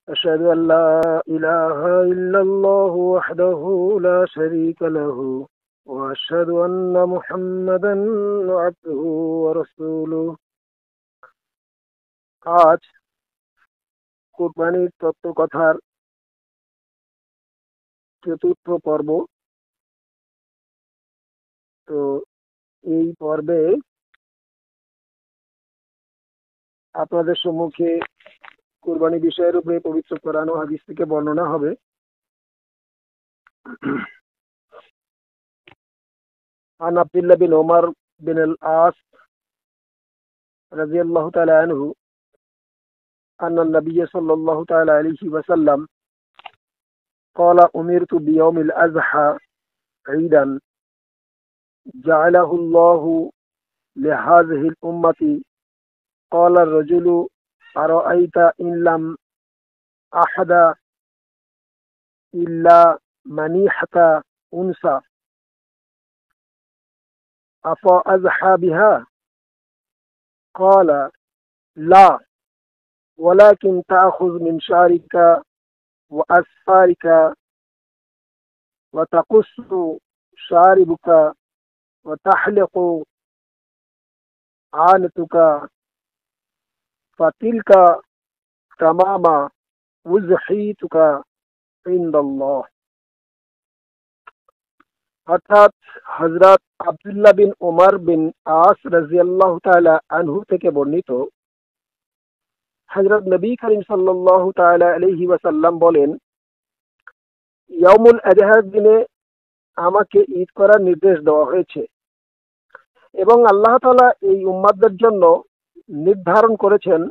أشهد أن لا إله إلا الله وحده لا شريك له وأشهد أن محمدا عبده ورسوله। আজ কুরবানির তত্ত্বকথার চতুর্থ পর্ব। তো এই পর্বে আপনাদের সম্মুখে কুরবানি বিষয়ের উপরে পবিত্র কোরআন ও হাদিস থেকে বর্ণনা হবে। عن عبد الله بن عمر بن العاص رضي الله تعالى عنه أن النبي صلى الله تعالى عليه وسلم قال أمرت بيوم الأضحى عيدا جعله الله لهذه الأمة. قال الرجل أرأيت إن لم أحد إلا منيحة أنثى أفأضحى بها؟ قال لا، ولكن تأخذ من شعرك وأظفارك وتقص شاربك وتحلق عانتك فتلك تمام وزحيتك عند الله। অর্থাৎ হযরত আব্দুল্লাহ বিন ওমর বিন আস রাদিয়াল্লাহু তাআলা আনহু থেকে বর্ণিত, হযরত নবী করিম সাল্লাল্লাহু তাআলা আলাইহি ওয়াসাল্লাম বলেন, ইয়াউমুল আযহার দিনে আমাকে ঈদ করার নির্দেশ দেওয়া হয়েছে এবং আল্লাহ তাআলা এই উম্মতদের জন্য নির্ধারণ করেছেন।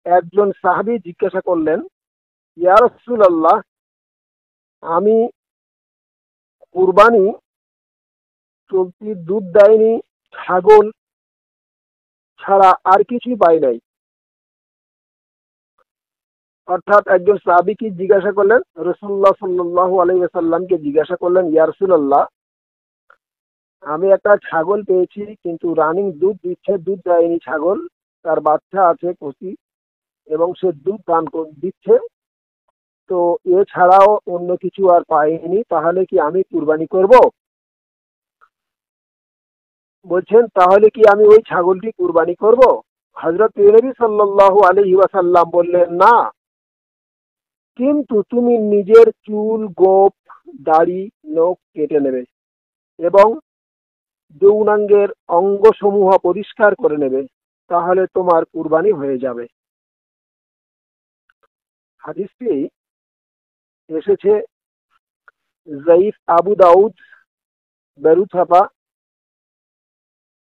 একজন সাহাবী জিজ্ঞাসা করলেন, ইয়া রাসূলুল্লাহ, আমি কুরবানি চলতি দুধদায়িনী ছাগল ছাড়া আর কিছুই পাই নাই। অর্থাৎ একজন সাহাবী কি জিজ্ঞাসা করলেন, রাসূলুল্লাহ সাল্লাল্লাহু আলাইহি ওয়াসাল্লামকে জিজ্ঞাসা করলেন, ইয়া রাসূলুল্লাহ, আমি একটা ছাগল পেয়েছি কিন্তু রানিং দুধ দিচ্ছে, দুধদায়িনী ছাগল, তার বাচ্চা আছে কচি এবং সে দুধ দান দিচ্ছে, তো এছাড়াও অন্য কিছু আর পাইনি, তাহলে কি আমি কুরবানি করব? বলছেন, তাহলে কি আমি ওই ছাগলটি কুরবানি করব? হযরত নবী সাল্লাল্লাহু আলাইহি ওয়াসাল্লাম বললেন, না, কিন্তু তুমি নিজের চুল, গোঁফ, দাড়ি, নখ কেটে নেবে এবং যৌনাঙ্গের অঙ্গসমূহ পরিষ্কার করে নেবে, তাহলে তোমার কুরবানি হয়ে যাবে। হাদিসটি এসেছে যায়িফ আবু দাউদ বেরুথাপা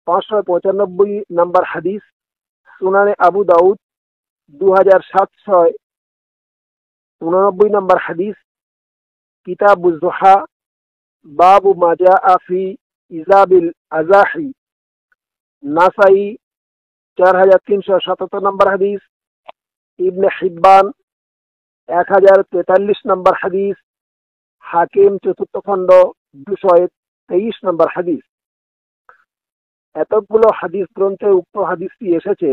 595 নম্বর হাদিস, সুনানে আবু দাউদ 2789 নম্বর হাদিস, কিতাবুজ যুহা বাবু মা জাআ ফি ইজাবিল আযাহি, নাসাই 4377 নম্বর হাদিস, ইবনে হিব্বান 1043 নম্বর হাদিস, হাকিম চতুর্থ খণ্ড 223 নম্বর হাদিস। এতগুলো হাদিস গ্রন্থে উক্ত হাদিসটি এসেছে।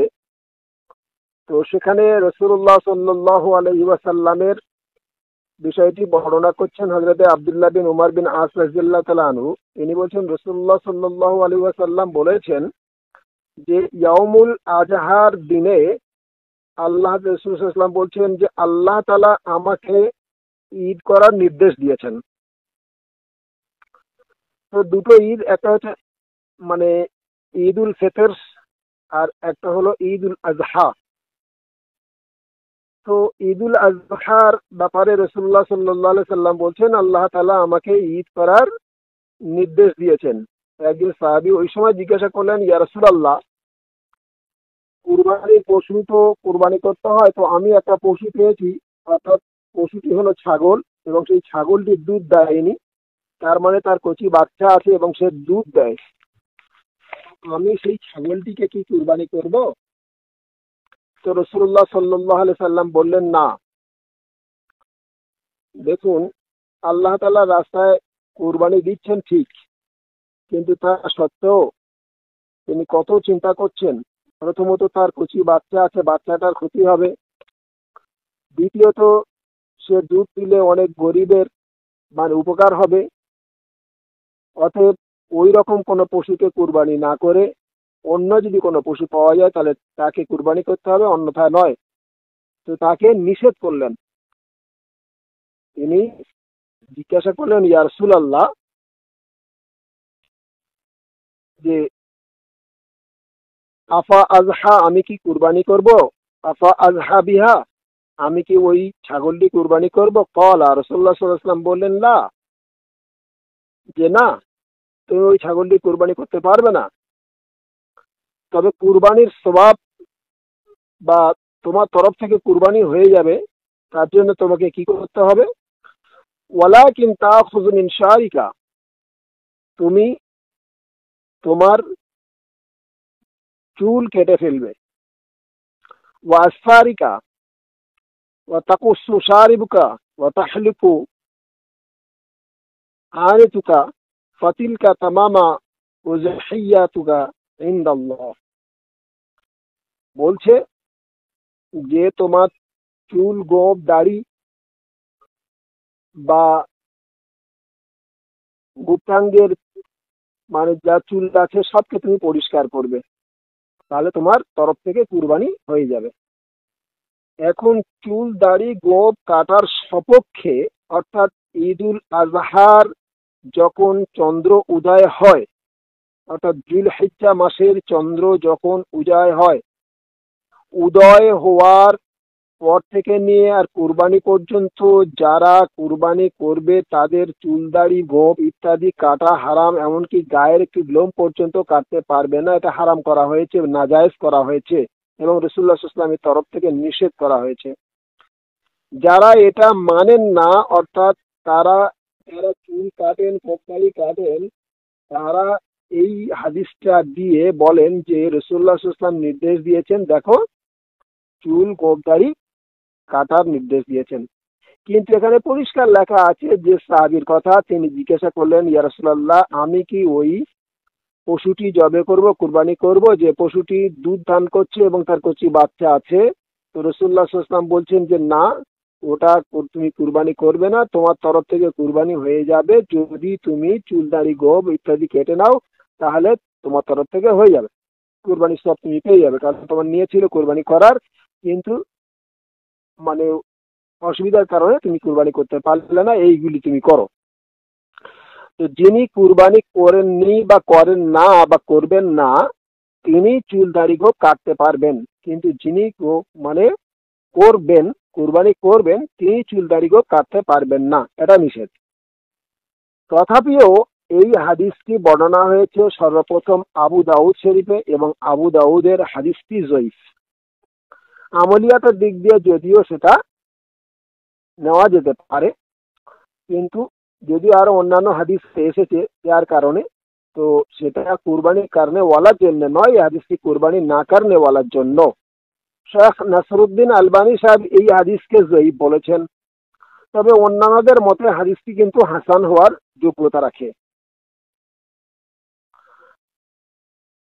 তো সেখানে রাসূলুল্লাহ সাল্লাল্লাহু আলাইহি ওয়াসাল্লামের বিষয়টি বর্ণনা করছেন হযরত আব্দুল্লাহ বিন উমর বিন আস রাদিয়াল্লাহু তাআলা আনহু। তিনি বলছেন, রাসূলুল্লাহ সাল্লাল্লাহু আলাইহি ওয়াসাল্লাম বলেছেন যে ইয়াউমুল আযহার দিনে আল্লাহ রাসূল সাল্লাল্লাহু আলাইহি ওয়াসাল্লাম বলছেন যে আল্লাহ তাআলা আমাকে ঈদ করার নির্দেশ দিয়েছেন। তো দুটো ঈদ, একটা হচ্ছে মানে ঈদুল ফিতর আর একটা হলো ঈদুল আযহা। তো ঈদুল আযহার ব্যাপারে রাসূলুল্লাহ সাল্লাল্লাহু আলাইহি ওয়াসাল্লাম বলছেন আল্লাহ তাআলা আমাকে ঈদ করার নির্দেশ দিয়েছেন। একজন সাহাবী ওই সময় জিজ্ঞাসা করলেন, ইয়া রাসূলুল্লাহ, কুরবানির পশু তো কুরবানি করতে হয়, তো আমি একটা পশু পেয়েছি, অর্থাৎ পশুটি হলো ছাগল এবং সেই ছাগলটি দুধ দেয়নি, তার মানে তার কচি বাচ্চা আছে এবং সে দুধ দেয়, আমি সেই ছাগলটিকে কি কুরবানি করব? তো রাসূলুল্লাহ সাল্লাল্লাহু আলাইহি সাল্লাম বললেন, না, দেখুন, আল্লাহ তাআলা রাস্তায় কুরবানি দিচ্ছেন ঠিক, কিন্তু তা সত্ত্বেও তিনি কত চিন্তা করছেন। প্রথমত তার কচি বাচ্চা আছে, বাচ্চাটার ক্ষতি হবে। দ্বিতীয়ত সে দুধ দিলে অনেক গরিবের মানে উপকার হবে। অতএব ওই রকম কোনো পশুকে কুরবানি না করে অন্য যদি কোনো পশু পাওয়া যায় তাহলে তাকে কুরবানি করতে হবে, অন্যথায় নয়। তো তাকে নিষেধ করলেন। তিনি জিজ্ঞাসা করলেন, ইয়া রাসূলুল্লাহ, যে আফা আজহা, আমি কি কুরবানি করব? আফা আজহা বিহা, আমি কি ওই ছাগলটি কুরবানি করব? ক্বালা, রাসূলুল্লাহ সাল্লাল্লাহু আলাইহি ওয়াসাল্লাম বললেন, লা, যে না, তুমি ওই ছাগলটি কুরবানি করতে পারবে না। তবে কুরবানির সওয়াব বা তোমার তরফ থেকে কুরবানি হয়ে যাবে, তার জন্য তোমাকে কি করতে হবে? ওয়ালাকিন তাখুযু মিন শারিকা, তুমি তোমার চুল কেটে ফেলবে। ওয়া আসফারিকা ওয়া তাকুসু শারিবুকা ওয়া তাহলিকু আনিতুকা ফাতিলকা তামামা উযহিয়াতুকা ইনদাল্লাহ। বলছে যে তোমার চুল, গোঁফ, দাড়ি বা গুপ্তাঙ্গের মানে যা চুল আছে সবকে তুমি পরিষ্কার করবে, তাহলে তোমার তরফ থেকে কুরবানি হয়ে যাবে। এখন চুল, দাড়ি, গোঁফ কাটার সপক্ষে, অর্থাৎ ঈদুল আজহার যখন চন্দ্র উদয় হয়, অর্থাৎ যুলহিজ্জা মাসের চন্দ্র যখন উদয় হয়, উদয় হওয়ার পর থেকে নিয়ে আর কুরবানি পর্যন্ত যারা কুরবানি করবে তাদের চুল, দাড়ি, গোঁফ ইত্যাদি কাটা হারাম। এমনকি গায়ের একটি লোম পর্যন্ত কাটতে পারবে না, এটা হারাম করা হয়েছে, নাজায়েজ করা হয়েছে এবং রাসূলুল্লাহ সাল্লাল্লাহু আলাইহি ওয়াসাল্লামের তরফ থেকে নিষেধ করা হয়েছে। যারা এটা মানেন না, অর্থাৎ তারা যারা চুল কাটেন, গোঁফ দাড়ি কাটেন, তারা এই হাদিসটা দিয়ে বলেন যে রাসূলুল্লাহ সাল্লাল্লাহু আলাইহি ওয়াসাল্লাম নির্দেশ দিয়েছেন, দেখো চুল, গোঁফ দাড়ি কাটার নির্দেশ দিয়েছেন। কিন্তু এখানে পরিষ্কার লেখা আছে যে সাহাবীর কথা, তিনি জিজ্ঞাসা করলেন, ইয়া রাসূলুল্লাহ, আমি কি ওই পশুটি জবে করব, কুরবানি করব, যে পশুটি দুধ দান করছে এবং তার কচি বাচ্চা আছে? তো রাসূলুল্লাহ সাল্লাল্লাহু আলাইহি ওয়াসাল্লাম বলছেন যে না, ওটা তুমি কুরবানি করবে না, তোমার তরফ থেকে কুরবানি হয়ে যাবে যদি তুমি চুল, দাড়ি, গোঁফ ইত্যাদি কেটে নাও, তাহলে তোমার তরফ থেকে হয়ে যাবে, কুরবানি সব তুমি পেয়ে যাবে। কারণ তোমার নিয়েছিল কুরবানি করার, কিন্তু মানে অসুবিধার কারণে তুমি কুরবানি করতে পারলে না, এইগুলি তুমি করো। তো যিনি কুরবানি করেননি বা করেন না বা করবেন না, তিনি চুল, দাড়ি, গোঁফ কাটতে পারবেন। কিন্তু যিনি মানে করবেন, কুরবানি করবেন, তিনি চুল, দাড়ি, গোঁফ কাটতে পারবেন না, এটা নিষেধ। তথাপিও এই হাদিসটি বর্ণনা হয়েছে সর্বপ্রথম আবু দাউদ শরীফে এবং আবু দাউদের হাদিসটি জয়ীফ। আমলিয়াতের দিক দিয়ে যদিও সেটা নেওয়া যেতে পারে, কিন্তু যদি আরো অন্যান্য হাদিস এসেছে যার কারণে, তো সেটা কুরবানির কারণে ওয়ালার জন্য নয়, এই হাদিসটি কুরবানি না কারণে ওয়ালার জন্য। শেখ নাসরুদ্দিন আলবানী সাহেব এই হাদিসকে জয়ীফ বলেছেন, তবে অন্যান্যদের মতে হাদিসটি কিন্তু হাসান হওয়ার যোগ্যতা রাখে।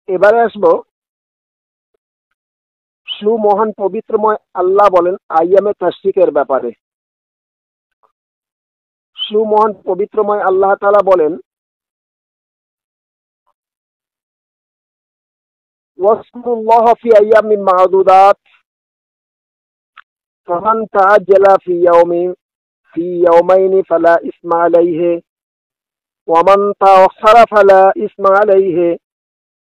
এবারে আসবো সুমহান পবিত্রময় আল্লাহ বলেন আইয়ামে তাশরিকের ব্যাপারে। সুমহান পবিত্রময় আল্লাহ তাআলা বলেন, ওয়াসকুরুল্লাহ ফি আইয়ামিন মা'দুদাত ফামান তাআজ্জালা ফি ইয়াওমাইনি ফালা ইসমা আলাইহি ওয়া মান তাআখারা ফালা ইসমা আলাইহি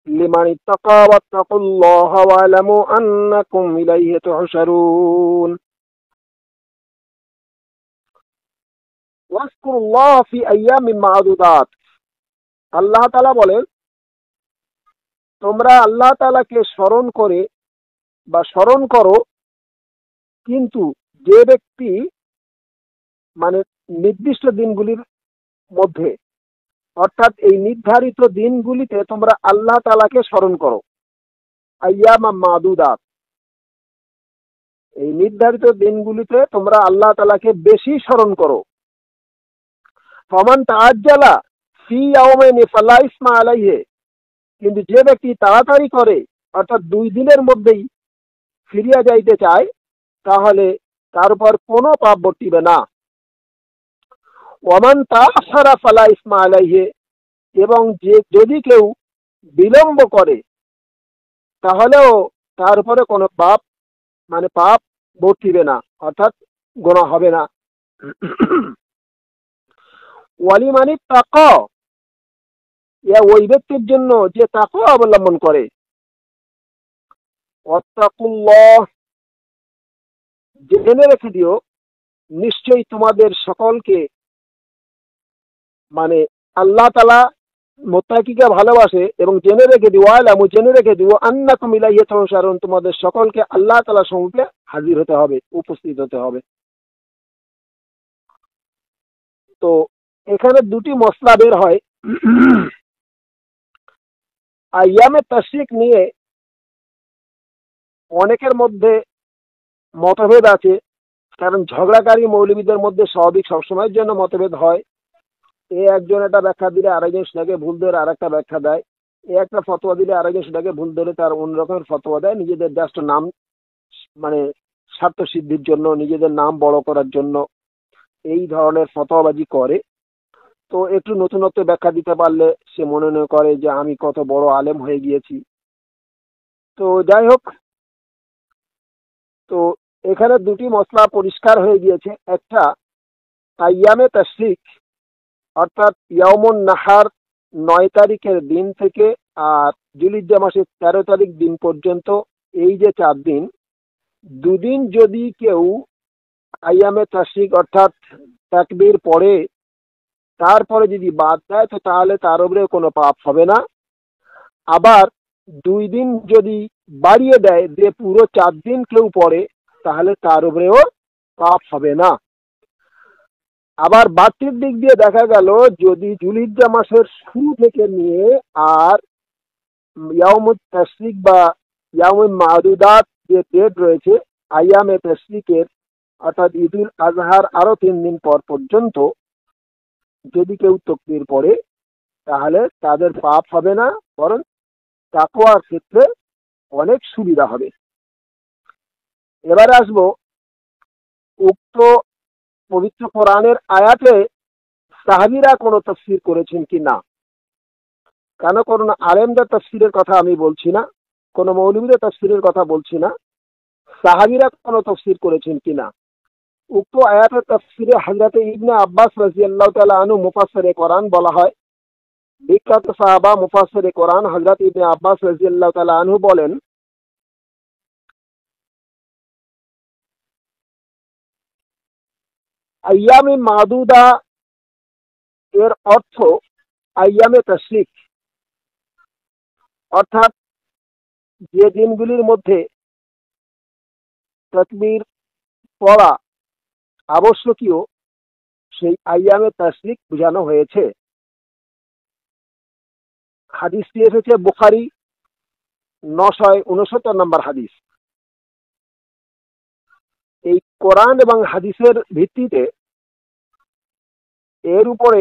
লিমান ইত্তাকা ওয়াত্তাকুল্লাহা ওয়া'লামু আন্নাকুম ইলাইহি তুহশারুন। ওয়াসকুরুল্লাহ ফি আইয়ামিন মা'দুদাত, আল্লাহ তাআলা বলেন তোমরা আল্লাহ তাআলাকে স্মরণ করে বা স্মরণ করো, কিন্তু যে ব্যক্তি মানে নির্দিষ্ট দিনগুলির মধ্যে, অর্থাৎ এই নির্ধারিত দিনগুলিতে তোমরা আল্লাহ তাআলাকে স্মরণ করো। আইয়ামা মাদুদাত, এই নির্ধারিত দিনগুলিতে তোমরা আল্লাহ তাআলাকে বেশি স্মরণ করো। ফামান তাআজ্জালা ফি ইয়াওমাইনি ফালা ইসমা আলাইহি, কিন্তু যে ব্যক্তি তাড়াতাড়ি করে, অর্থাৎ 2 দিনের মধ্যেই ফিরিয়া যাইতে চায়, তাহলে তার উপর কোনো পাপ বর্তিবে না। ওয়ামান তাআখারা ফালা ইসমা আলাইহি, এবং যে যদি কেউ বিলম্ব করে তাহলেও তার উপরে কোনো পাপ পাপ বর্তিবে না, অর্থাৎ গুনাহ হবে না। ওয়ালিমানি তাকা, ওই ব্যক্তির জন্য যে তাকওয়া অবলম্বন করে। ওয়াত্তাকুল্লাহ, জেনে রেখে দিও নিশ্চয়ই তোমাদের সকলকে আল্লাহ তাআলা মুত্তাকিকে ভালোবাসে, এবং জেনে রেখে দিও আন্নাকুম ইলাইহি তুহশারুন, তোমাদের সকলকে আল্লাহ তাআলার সম্মুখে হাজির হতে হবে, উপস্থিত হতে হবে। তো এখানে দুটি মসলা বের হয়। আইয়ামে তাশরিক নিয়ে অনেকের মধ্যে মতভেদ আছে, কারণ ঝগড়াকারী মৌলবীদের মধ্যে স্বাভাবিক সবসময়ের জন্য মতভেদ হয়। একজন একটা ব্যাখ্যা দিলে আরেকজন সেটাকে ভুল ধরে আরেকটা ব্যাখ্যা দেয়, একটা ফতোয়া দিলে আরেকজন সেটাকে ভুল ধরে তার অন্য রকমের ফতোয়া দেয়, নিজেদের জাস্ট নাম স্বার্থ সিদ্ধির জন্য, নিজেদের নাম বড় করার জন্য এই ধরনের ফতোয়াবাজি করে। তো একটু নতুনত্ব ব্যাখ্যা দিতে পারলে সে মনে করে যে আমি কত বড় আলেম হয়ে গিয়েছি। তো যাই হোক, তো এখানে দুটি মসলা পরিষ্কার হয়ে গিয়েছে। একটা, আইয়ামে তাশরিক অর্থাৎ ইয়াউমুন নাহার 9 তারিখের দিন থেকে আর জিলহিজ্জা মাসের 13 তারিখ দিন পর্যন্ত, এই যে 4 দিন, দুদিন যদি কেউ আইয়ামে তাশরিক অর্থাৎ তাকবীর পড়ে তারপরে যদি বাদ দেয় তো তাহলে তার উপরে কোনো পাপ হবে না। আবার 2 দিন যদি বাড়িয়ে দেয়, যে পুরো 4 দিন কেউ পড়ে, তাহলে তার উপরেও পাপ হবে না। আবার বাড়তির দিক দিয়ে দেখা গেল, যদি জিলহিজ্জা মাসের শুরু থেকে নিয়ে আর ইয়াউমুত তাশরিক বা ইয়াউমুল মাদুদাত যে ডেট রয়েছে আইয়ামে তাশরিকের, অর্থাৎ ঈদুল আজহার আরো 3 দিন পর পর্যন্ত যদি কেউ তাকবীর পড়ে তাহলে তাদের পাপ হবে না, বরং তাকওয়ার ক্ষেত্রে অনেক সুবিধা হবে। এবারে আসবো উক্ত পবিত্র কোরআনের আয়াতে সাহাবীরা কোনো তাফসীর করেছেন কি না। কেন করুন, আলেমদের তাফসীরের কথা আমি বলছি না, কোনো মৌলবীদের তাফসীরের কথা বলছি না, সাহাবীরা কোনো তাফসীর করেছেন কি না। উক্ত আয়াতের তাফসীরে হযরত ইবনে আব্বাস রাদিয়াল্লাহু তাআলা আনহু মুফাসসিরে কোরআন বলা হয়। বিখ্যাত সাহাবা মুফাসসিরে কোরআন হযরত ইবনে আব্বাস রাদিয়াল্লাহু তাআলা আনহু বলেন, আইয়ামে মাদুদা এর অর্থ আইয়ামে তাশরিক, অর্থাৎ যে দিনগুলির মধ্যে তাকবীর পড়া আবশ্যকীয় সেই আইয়ামে তাশরিক বোঝানো হয়েছে। হাদিসটি এসেছে বুখারী 969 নম্বর হাদিস। এই কোরআন এবং হাদিসের ভিত্তিতে এর উপরে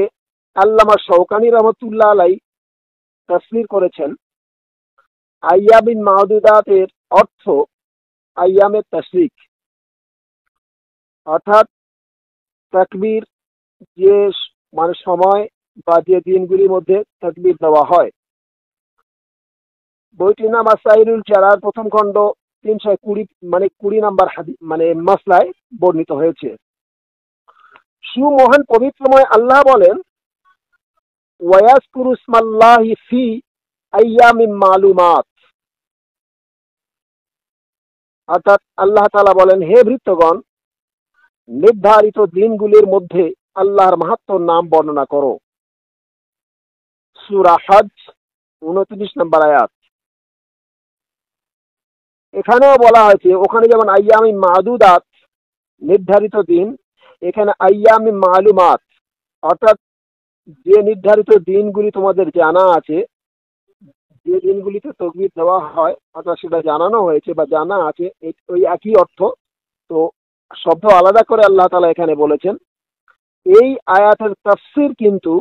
আল্লামা শওকানী রহমতুল্লাহ আলাইহি তাফসীর করেছেন, আইয়ামিন মাদুদাতের অর্থ আইয়ামে তাশরিক, অর্থাৎ তাকবীর যে সময় বা যে দিনগুলির মধ্যে তাকবীর দেওয়া হয়। বইটির নাম আসাইলুল চারার প্রথম খণ্ড 320 নম্বর হাদিস মাসলায় বর্ণিত হয়েছে। সুমহান পবিত্রময় আল্লাহ বলেন, ওয়ায়াজকুরু ইসমাল্লাহি ফি আইয়ামিন মালুমাত, অর্থাৎ আল্লাহ তাআলা বলেন, হে ভৃত্যগণ, নির্ধারিত দিনগুলির মধ্যে আল্লাহর মাহাত্ম্যর নাম বর্ণনা করো। সূরা হজ 29 নম্বর আয়াত। এখানেও বলা হয়েছে, ওখানে যেমন আইয়ামি মাদুদাত নির্ধারিত দিন, এখানে আইয়ামি মালুমাত, অর্থাৎ যে নির্ধারিত দিনগুলি তোমাদের জানা আছে, যে দিনগুলিতে তাকবীর দেওয়া হয়, অর্থাৎ সেটা জানানো হয়েছে বা জানা আছে, ওই একই অর্থ। তো শব্দ আলাদা করে আল্লাহ তাআলা এখানে বলেছেন। এই আয়াতের তাফসীর কিন্তু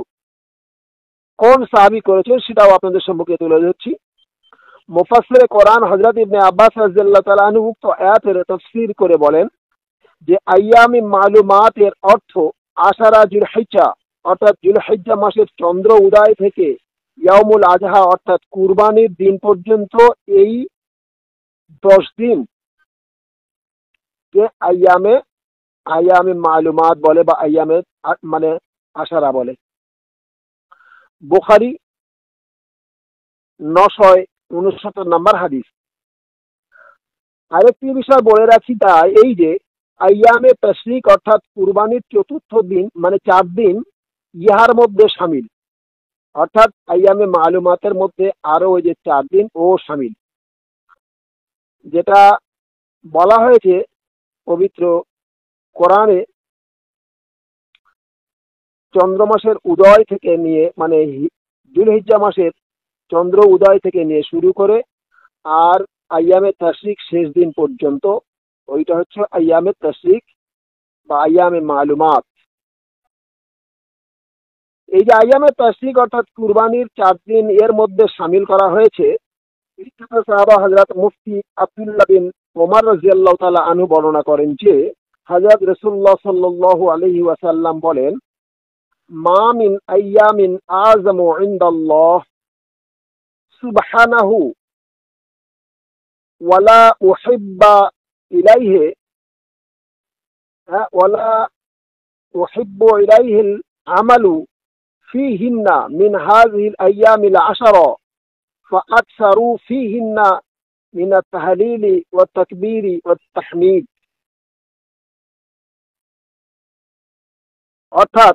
কোন সাহাবী করেছেন সেটাও আপনাদের সম্মুখে তুলে ধরছি। মুফাসসিরে কোরআন হযরত ইবনে আব্বাস রাদিয়াল্লাহু তাআলা আনহু উক্ত আয়াতের তাফসীর করে বলেন, যে আইয়ামি মালুমাতের অর্থ আশারা জুলহিজ্জা অর্থাৎ জুলহিজ্জা মাসের চন্দ্র উদয় থেকে ইয়াউমুল আজহা অর্থাৎ কুরবানির দিন পর্যন্ত এই 10 দিন কে আইয়ামে মালুমাত বলে বা আইয়ামে মানে আশারা বলে। বুখারী 969 নম্বর হাদিস। আরেকটি বিষয় বলে রাখি তা এই যে আইয়ামে তাশরিক অর্থাৎ কুরবানির চতুর্থ দিন মানে 4 দিন ইহার মধ্যে শামিল, অর্থাৎ আইয়ামে মালুমাতের মধ্যে আরো ওই যে 4 দিন ও শামিল, যেটা বলা হয়েছে পবিত্র কোরআনে চন্দ্র মাসের উদয় থেকে নিয়ে মানে যুলহিজ্জা মাসের চন্দ্র উদয় থেকে নিয়ে শুরু করে আর আইয়ামে তাশরিক শেষ দিন পর্যন্ত, ওইটা হচ্ছে আইয়ামে তাশরিক বা আইয়ামে মালুমাত। এই যে আইয়ামে তাশরিক অর্থাৎ কুরবানির 4 দিন এর মধ্যে শামিল করা হয়েছে, বিখ্যাত সাহাবা হযরত মুফতি আব্দুল্লাহ বিন ওমর রাদিয়াল্লাহু তাআলা আনহু বর্ণনা করেন যে হযরত রাসূলুল্লাহ সাল্লাল্লাহু আলাইহি ওয়াসাল্লাম বলেন, মা মিন আইয়ামিন আযমু ইনদাল্লাহ সুবহানাহু ওয়ালা উহিব্বা ইলাইহি ওয়ালা উহিব্বু ইলাইহিল আমালু ফীহিন্না মিন হাযিহিল আইয়ামিল আশরা ফাআকসারু ফীহিন্না মিন আত-তাহলিলি ওয়াত তাকবীরি ওয়াত তাহমিদ। অর্থাৎ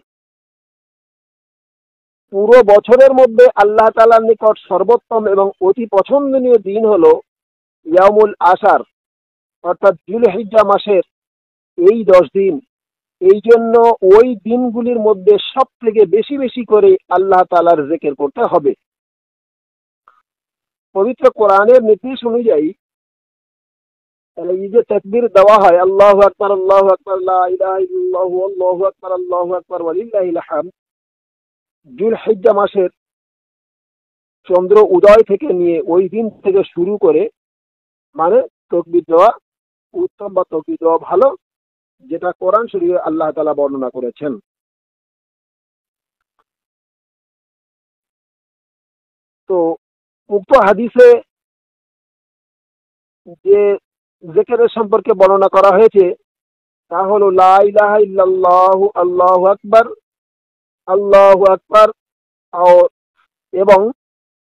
পুরো বছরের মধ্যে আল্লাহ তাআলার নিকট সর্বোত্তম এবং অতি পছন্দনীয় দিন হলো ইয়াউমুল আশার অর্থাৎ যুলহিজ্জা মাসের এই 10 দিন। এই জন্য ওই দিনগুলির মধ্যে সব থেকে বেশি বেশি করে আল্লাহ তাআলার জিকির করতে হবে। পবিত্র কোরআনের নির্দেশ অনুযায়ী এই যে তাকবীর দেওয়া হয় আল্লাহু আকবার লা ইলাহা ইল্লাল্লাহু আল্লাহু আকবার ওয়ালিল্লাহিল হামদ, যুলহিজ্জা মাসের চন্দ্র উদয় থেকে নিয়ে ওই দিন থেকে শুরু করে মানে তাকবীর দেওয়া উত্তম বা তাকবীর দেওয়া ভালো, যেটা কোরআন শরীফে আল্লাহ তাআলা বর্ণনা করেছেন। তো উক্ত হাদিসে যে জিকিরের সম্পর্কে বর্ণনা করা হয়েছে তা হলো লা ইলাহা ইল্লাল্লাহু আল্লাহু আকবার এবং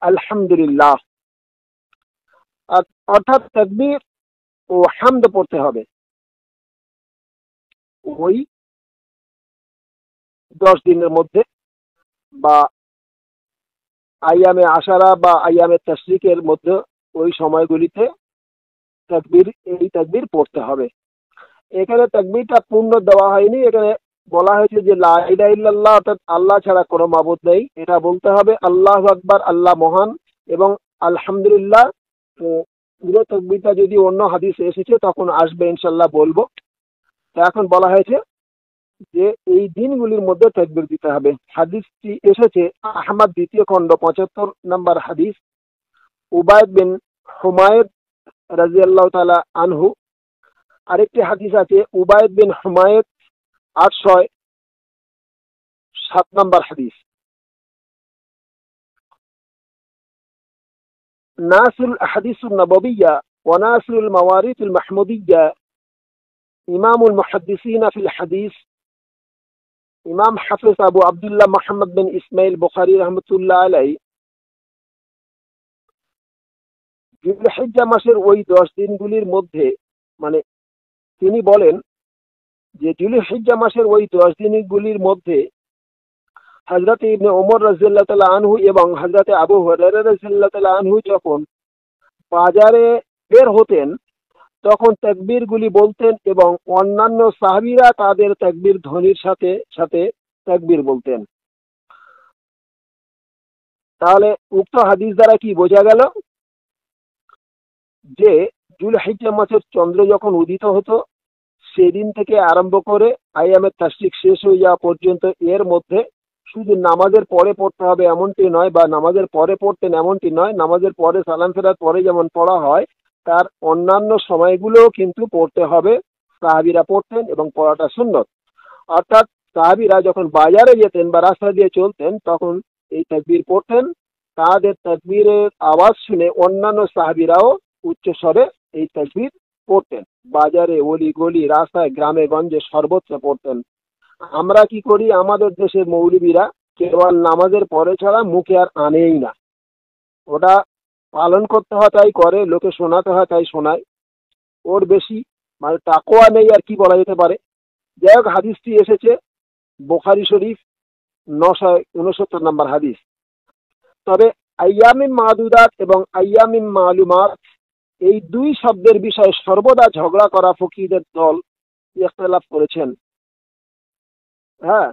আলহামদুলিল্লাহ, অর্থাৎ তাকবীর ও হামদ পড়তে হবে ওই 10 দিনের মধ্যে বা আইয়ামে আশারা বা আইয়ামে তাশরিকের মধ্যে ওই সময়গুলিতে এই তাকবীর পড়তে হবে। এখানে তাকবীরটা পূর্ণ দেওয়া হয়নি, এখানে বলা হয়েছে যে লা ইলাহা ইল্লাল্লাহ অর্থাৎ আল্লাহ ছাড়া কোনো মাবুদ নেই, এটা বলতে হবে। আল্লাহু আকবার আল্লাহ মহান এবং আলহামদুলিল্লাহ। তো পুরো তাকবীরটা যদি অন্য হাদিসে এসেছে তখন আসবে ইনশাআল্লাহ বলবো। তো এখন বলা হয়েছে যে এই দিনগুলির মধ্যে তাকবীর দিতে হবে। হাদিসটি এসেছে আহমদ দ্বিতীয় খণ্ড 75 নম্বর হাদিস, উবাইদ বিন হুমায়র রাদিয়াল্লাহু তাআলা আনহু। আরেকটি হাদিস আছে উবাইদ বিন হুমায়র 807 নম্বর হাদিস। নাসিরুল আহাদিসুন নববিয়্যা ওয়া নাসিরুল মাওয়ারিথুল মাহমুদিয়্যা ইমামুল মুহাদ্দিসিন ফিল হাদিস ইমাম হাফিজ আবু আব্দুল্লাহ মুহাম্মদ বিন ইসমাইল বুখারী রাহমাতুল্লাহ আলাইহি যুলহিজ্জা মাসের ওই 10 দিনগুলির মধ্যে মানে তিনি বলেন যে যুলহিজ্জা মাসের ওই 10 দিনগুলির মধ্যে হযরত ইবনে ওমর রাদিয়াল্লাহু তাআলা আনহু এবং হযরত আবু হুরায়রা রাদিয়াল্লাহু তাআলা আনহু যখন বাজারে বের হতেন তখন তাকবীরগুলি বলতেন এবং অন্যান্য সাহাবীরা তাদের তাকবীর ধ্বনির সাথে সাথে তাকবীর বলতেন। তাহলে উক্ত হাদিস দ্বারা কি বোঝা গেল যে যুলহিজ্জা মাসের চন্দ্র যখন উদিত হতো সেদিন থেকে আরম্ভ করে আইয়ামে তাশরিক শেষ হয়ে যাওয়া পর্যন্ত এর মধ্যে শুধু নামাজের পরে পড়তে হবে এমনটি নয়, বা নামাজের পরে পড়তেন এমনটি নয়, নামাজের পরে সালাম ফেরার পরে যেমন পড়া হয় তার অন্যান্য সময়গুলোও কিন্তু পড়তে হবে। সাহাবীরা পড়তেন এবং পড়াটা সুন্নত। অর্থাৎ সাহাবীরা যখন বাজারে যেতেন বা রাস্তা দিয়ে চলতেন তখন এই তাকবীর পড়তেন। তাদের তাকবীরের আওয়াজ শুনে অন্যান্য সাহাবীরাও উচ্চ স্বরে এই তাকবীর পড়তেন। বাজারে, অলি গলি, রাস্তায়, গ্রামে গঞ্জে সর্বত্র পড়তেন। আমরা কি করি, আমাদের দেশের মৌলবীরা কেবল নামাজের পরে ছাড়া মুখে আর আনেই না। ওটা পালন করতে হয় তাই করে, লোকে শোনাতে হয় তাই শোনায়। ওর বেশি মানে তাকওয়া নেই আর কি বলা যেতে পারে। যাই হোক, হাদিসটি এসেছে বুখারী শরীফ 969 নম্বর হাদিস। তবে আইয়ামিন মাদুদাত এবং আইয়ামিন মালুমাত এই দুই শব্দের বিষয়ে সর্বদা ঝগড়া করা ফকিহদের দল ইখতিলাফ করেছেন। হ্যাঁ,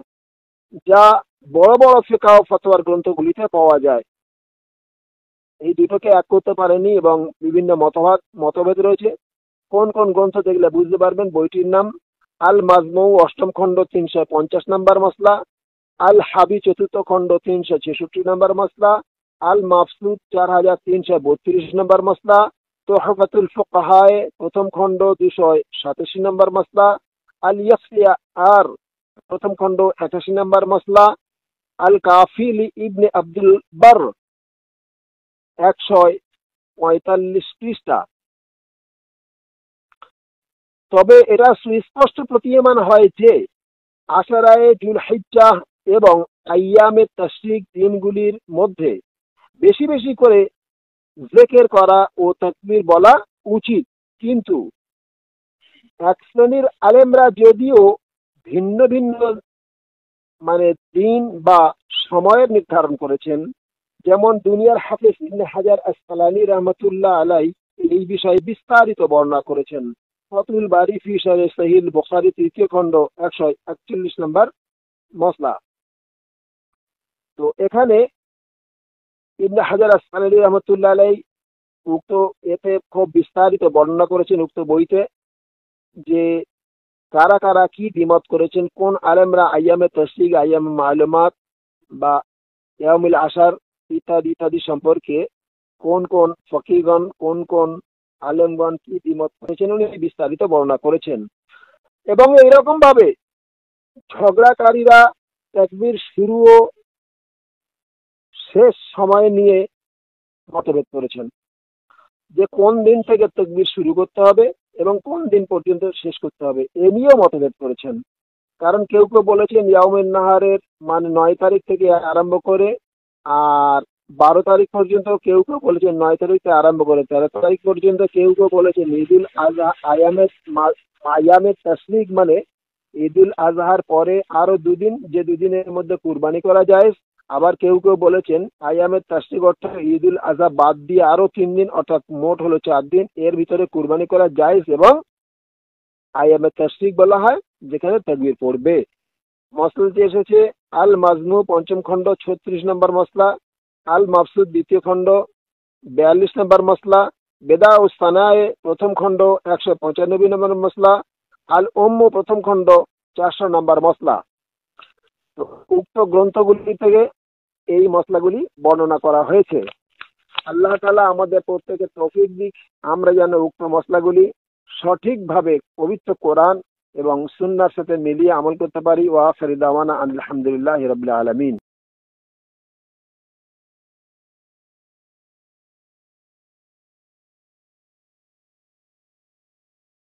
যা বড় বড় ফিকহ ও ফতোয়ার গ্রন্থগুলিতে পাওয়া যায়। এই দুটোকে এক করতে পারেনি এবং বিভিন্ন মতভেদ রয়েছে। কোন কোন গ্রন্থ দেখলে বুঝতে পারবেন। বইটির নাম আল মাজমু 8ম খণ্ড 350 নম্বর মসলা, আল হাবি 4র্থ খণ্ড 366 নম্বর মসলা, আল মাফসুদ 4332 নম্বর মসলা, তোহফাতুল ফুকাহায়ে 1ম খণ্ড 287 নম্বর মসলা, আল ইয়াফিয়া আর 1ম খণ্ড 88 নম্বর মসলা, আল কাফি লি ইবনে আব্দুল বার 145 পৃষ্ঠা। তবে এটা সুস্পষ্ট প্রতীয়মান হয় যে আশরায়ে যুলহিজ্জাহ এবং আইয়ামে তাশরিক দিনগুলির মধ্যে বেশি বেশি করে জিকির করা ও তাকবীর বলা উচিত। কিন্তু এক শ্রেণীর আলেমরা যদিও ভিন্ন ভিন্ন মানে দিন বা সময়ের নির্ধারণ করেছেন, যেমন দুনিয়ার হাফেজ ইবনে হাজার আসকালানী রহমতুল্লাহ আলাই এই বিষয়ে বিস্তারিত বর্ণনা করেছেন। ফাতুল বারি ফি শারহ সহিহ বুখারী 3য় খণ্ড 141 নম্বর মসলা। তো এখানে ইবনে হাজার আসকালানী রহমতুল্লাহ আলাই উক্ত এতে খুব বিস্তারিত বর্ণনা করেছেন উক্ত বইতে, যে কারা কারা কি দ্বিমত করেছেন, কোন আলেমরা আইয়ামে তাশরিক, আইয়ামে মালুমাত বা ইয়াউমুল আশার ইত্যাদি ইত্যাদি সম্পর্কে কোন কোন ফকিহগণ, কোন কোন আলেমগণ কি দ্বিমত করেছেন উনি বিস্তারিত বর্ণনা করেছেন। এবং এইরকম ভাবে ঝগড়াকারীরা তাকবীর শুরু ও শেষ সময় নিয়ে মতভেদ করেছেন, যে কোন দিন থেকে তাকবীর শুরু করতে হবে এবং কোন দিন পর্যন্ত শেষ করতে হবে, এ নিয়েও মতভেদ করেছেন। কারণ কেউ কেউ বলেছেন ইয়াউমুন নাহারের মানে 9 তারিখ থেকে আরম্ভ করে আর 12 তারিখ পর্যন্ত, কেউ কেউ বলেছেন 9 তারিখ থেকে আরম্ভ করে 13 তারিখ পর্যন্ত, কেউ কেউ বলেছেন ঈদুল আজহা আয়ামে তাশরিক মানে ঈদুল আজহার পরে আরো 2 দিন, যে 2 দিনের মধ্যে কুরবানি করা যায়। আবার কেউ কেউ বলেছেন আয়ামে তাশরিক অর্থাৎ ঈদুল আজহা বাদ দিয়ে আরো 3 দিন অর্থাৎ মোট হলো 4 দিন, এর ভিতরে কুরবানি করা যায় এবং আয়ামে তাশরিক বলা হয় যেখানে তাকবীর পড়বে। মসলাটি এসেছে আল মাজমু 5ম খণ্ড 36 নম্বর মসলা, আল মাফসুদ 2য় খণ্ড 42 নম্বর মসলা, বেদা ও সানায়ে 1ম খণ্ড 195 নম্বর মসলা, আল উম্মু 1ম খণ্ড 400 নম্বর মসলা। তো উক্ত গ্রন্থগুলি থেকে এই মসলাগুলি বর্ণনা করা হয়েছে। আল্লাহ তাআলা আমাদের প্রত্যেকের তৌফিক দিক, আমরা যেন উক্ত মসলাগুলি সঠিকভাবে পবিত্র কোরআন এবং সুন্নাহর সাথে মিলিয়ে আমল করতে পারি। ওয়া আখিরু দাওয়ানা আলহামদুলিল্লাহি রাব্বিল আলামিন।